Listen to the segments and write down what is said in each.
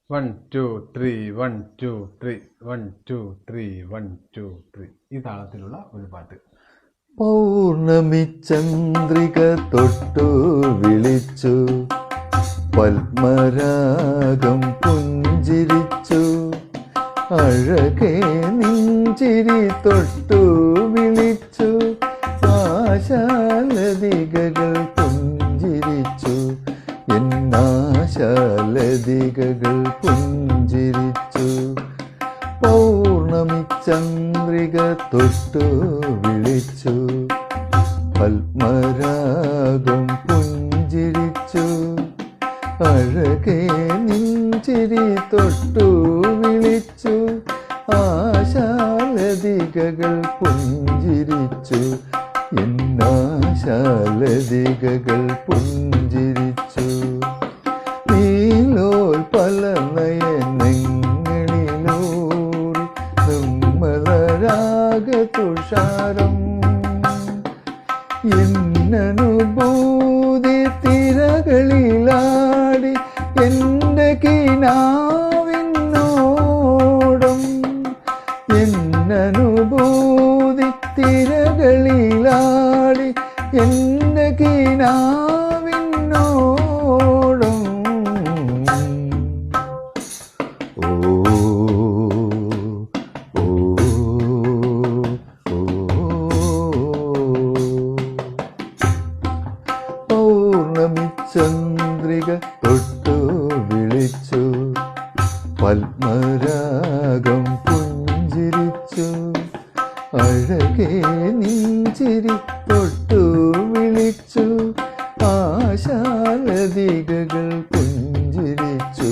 1 2 3 1 2 3 1 2 3 1 2 3 ഈ താളത്തിലുള്ള ഒരു പാട്ട്. പൗർണമി ചന്ദ്രിക തൊട്ടു വിളിച്ചു, പത്മരാഗം പുഞ്ചിരിച്ചു, അഴകേ നെഞ്ചിരി തൊട്ടു വിളിച്ചു, ആശാലതികകൾ പുഞ്ചിരിച്ചു, എന്നാശാലതികകൾ പുഞ്ചിരിച്ചു. പൗർണമി ചന്ദ്രിക തൊട്ടു വിളിച്ചു, പത്മരാഗം പുഞ്ചിരിച്ചു, അഴകേ നെഞ്ചിരി തൊട്ടു വിളിച്ചു, ആശാലതികകൾ പുഞ്ചിരിച്ചു, എന്നാശാലതികകൾ പുഞ്ചിരിച്ചു. നീലോൽപല നയനങ്ങളിലൂറി നിർമ്മലരാഗതുഷാരം, എന്നനുഭൂതി തിരകളിലാടി എൻ്റെ കിനാവിനോടും, എന്നനുഭൂതി തിരകളിലാടി എൻ്റെ കിനാവിനോടും. ഓ ഓ ഓ പൗർണമി ചന്ദ്രിക തൊട്ടു വിളിച്ചു, പത്മരാഗം പുഞ്ചിരിച്ചു, അഴകേ നെഞ്ചിരി തൊട്ടു വിളിച്ചു, ആശാലതികകൾ പുഞ്ചിരിച്ചു,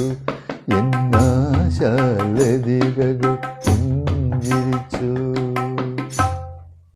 എന്നാശാലതികകൾ പുഞ്ചിരിച്ചു.